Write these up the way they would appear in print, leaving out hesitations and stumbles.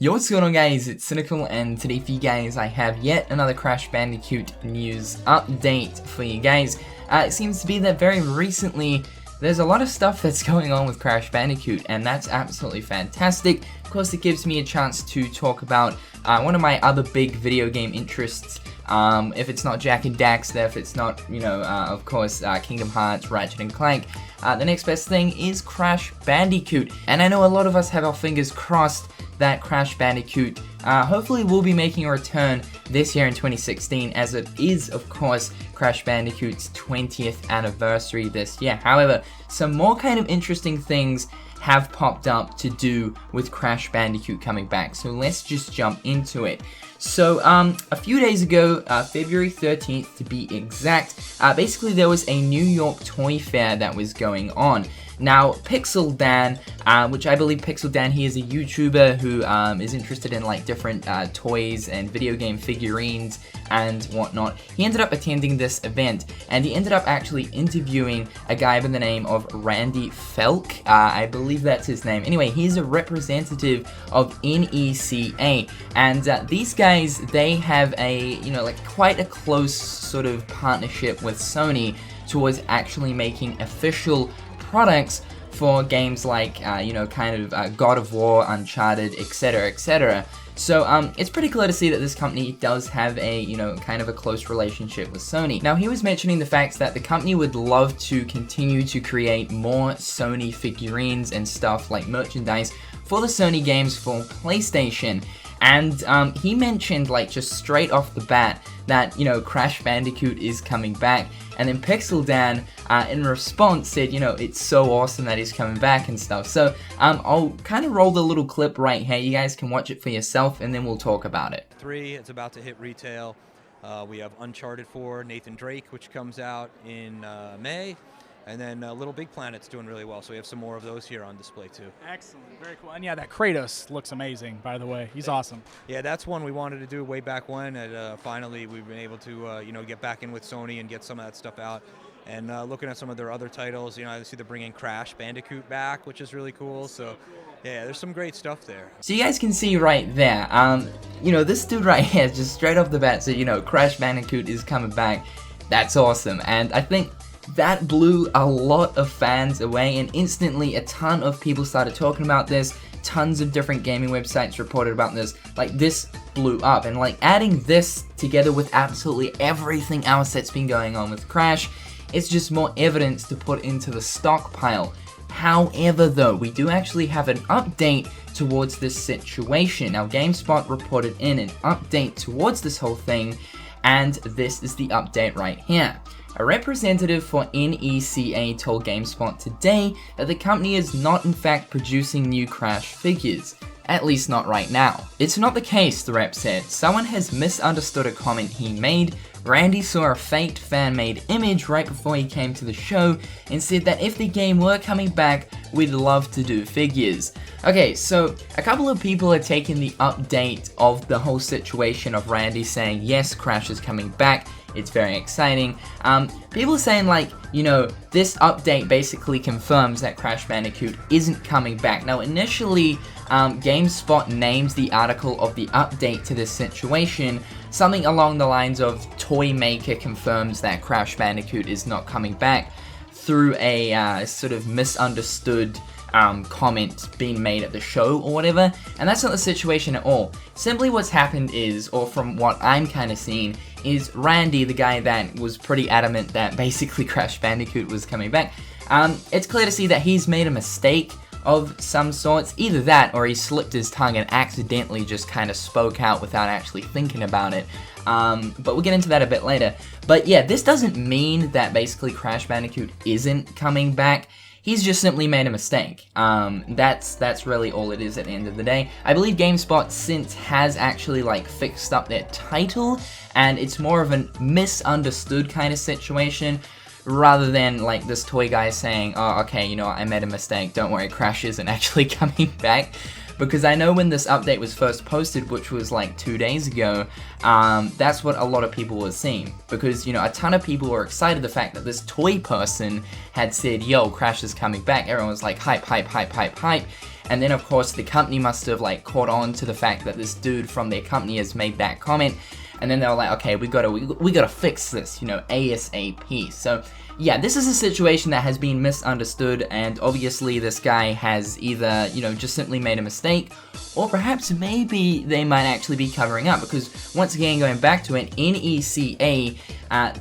Yo, what's going on guys, it's Cynical, and today for you guys I have yet another Crash Bandicoot news update for you guys. It seems to be that very recently there's a lot of stuff that's going on with Crash Bandicoot, and that's absolutely fantastic. Of course, it gives me a chance to talk about one of my other big video game interests. If it's not Jak and Daxter, if it's not, of course, Kingdom Hearts, Ratchet and Clank, the next best thing is Crash Bandicoot. And I know a lot of us have our fingers crossed that Crash Bandicoot hopefully will be making a return this year in 2016, as it is, of course, Crash Bandicoot's 20th anniversary this year. However, some more kind of interesting things have popped up to do with Crash Bandicoot coming back, so let's just jump into it. So, a few days ago, February 13th to be exact, basically there was a New York toy fair that was going on. Now, Pixel Dan, which I believe Pixel Dan, he is a YouTuber who is interested in like different toys and video game figurines and whatnot. He ended up attending this event, and he ended up actually interviewing a guy by the name of Randy Felk. I believe that's his name. Anyway, he's a representative of NECA, and these guys, they have a, quite a close sort of partnership with Sony towards actually making official products for games like, God of War, Uncharted, etc., etc. So, it's pretty clear to see that this company does have a, kind of a close relationship with Sony. Now, he was mentioning the fact that the company would love to continue to create more Sony figurines and stuff like merchandise for the Sony games for PlayStation. And he mentioned, like, just straight off the bat that, Crash Bandicoot is coming back. And then Pixel Dan, in response, said, it's so awesome that he's coming back and stuff. So, I'll kind of roll the little clip right here. You guys can watch it for yourself, and then we'll talk about it. 3, it's about to hit retail. We have Uncharted 4, Nathan Drake, which comes out in May. And then Little Big Planet's doing really well, so we have some more of those here on display too. Excellent, very cool. And yeah, that Kratos looks amazing, by the way. He's awesome. Yeah, that's one we wanted to do way back when, and finally we've been able to, get back in with Sony and get some of that stuff out. And looking at some of their other titles, I see they're bringing Crash Bandicoot back, which is really cool. So yeah, there's some great stuff there. So you guys can see right there, this dude right here, just straight off the bat said, Crash Bandicoot is coming back. That's awesome, and I think that blew a lot of fans away, and instantly a ton of people started talking about this. Tons of different gaming websites reported about this. Like, this blew up, and like adding this together with absolutely everything else that's been going on with Crash, it's just more evidence to put into the stockpile. However, though, we do actually have an update towards this situation. Now, GameSpot reported in an update towards this whole thing, and this is the update right here. A representative for NECA told GameSpot today that the company is not in fact producing new Crash figures. At least not right now. It's not the case, the rep said. Someone has misunderstood a comment he made. Randy saw a faked fan-made image right before he came to the show and said that if the game were coming back, we'd love to do figures. Okay, so a couple of people are taking the update of the whole situation of Randy saying, yes, Crash is coming back. It's very exciting. People are saying like, this update basically confirms that Crash Bandicoot isn't coming back. Now, initially, GameSpot names the article of the update to this situation something along the lines of Toy Maker confirms that Crash Bandicoot is not coming back through a sort of misunderstood comment being made at the show or whatever, and that's not the situation at all. Simply what's happened is, or from what I'm kind of seeing, is Randy, the guy that was pretty adamant that basically Crash Bandicoot was coming back, it's clear to see that he's made a mistake of some sorts. Either that, or he slipped his tongue and accidentally just kind of spoke out without actually thinking about it. But we'll get into that a bit later. But yeah, this doesn't mean that basically Crash Bandicoot isn't coming back. He's just simply made a mistake. That's really all it is at the end of the day. I believe GameSpot since has actually like fixed up their title, and it's more of a misunderstood kind of situation, rather than like this toy guy saying, oh, okay, I made a mistake, don't worry, Crash isn't actually coming back. Because I know when this update was first posted, which was like 2 days ago, that's what a lot of people were seeing. Because, a ton of people were excited the fact that this toy person had said, yo, Crash is coming back. Everyone was like, hype, hype, hype, hype, hype. and then of course the company must have like caught on to the fact that this dude from their company has made that comment, and then they were like, okay, we gotta fix this, you know, ASAP. So yeah, this is a situation that has been misunderstood, and obviously this guy has either, you know, just simply made a mistake, or perhaps maybe they might actually be covering up, because once again, going back to it, NECA,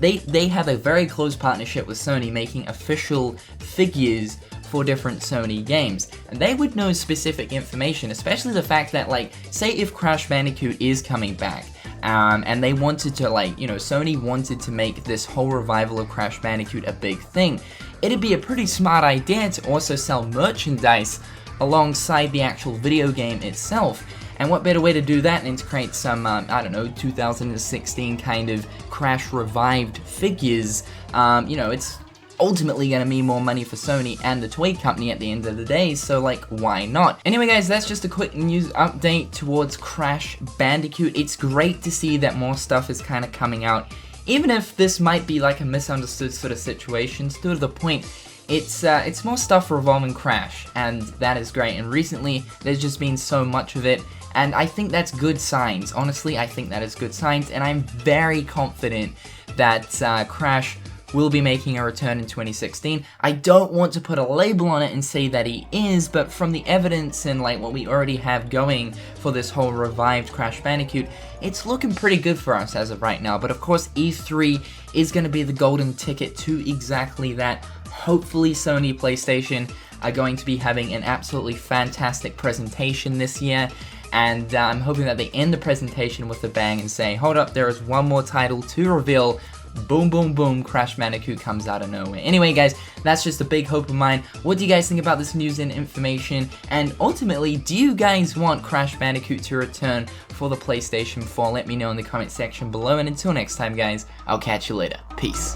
they have a very close partnership with Sony, making official figures for different Sony games, and they would know specific information, especially the fact that, like, say if Crash Bandicoot is coming back, and they wanted to, like, you know, Sony wanted to make this whole revival of Crash Bandicoot a big thing, it'd be a pretty smart idea to also sell merchandise alongside the actual video game itself. And what better way to do that than to create some, I don't know, 2016 kind of Crash revived figures. You know, it's ultimately gonna mean more money for Sony and the toy company at the end of the day, so like, why not? Anyway guys, that's just a quick news update towards Crash Bandicoot. It's great to see that more stuff is kind of coming out, even if this might be like a misunderstood sort of situation. Still to the point, it's more stuff revolving Crash, and that is great, and recently there's just been so much of it, and I think that's good signs. Honestly, I think that is good signs, and I'm very confident that Crash will be making a return in 2016. I don't want to put a label on it and say that he is, but from the evidence and like what we already have going for this whole revived Crash Bandicoot, it's looking pretty good for us as of right now. But of course, E3 is going to be the golden ticket to exactly that. Hopefully Sony PlayStation are going to be having an absolutely fantastic presentation this year, and I'm hoping that they end the presentation with a bang and say, hold up, there is one more title to reveal. Boom, boom, boom, Crash Bandicoot comes out of nowhere. Anyway guys, that's just a big hope of mine. What do you guys think about this news and information? And ultimately, do you guys want Crash Bandicoot to return for the PlayStation 4? Let me know in the comment section below, and until next time guys, I'll catch you later. Peace.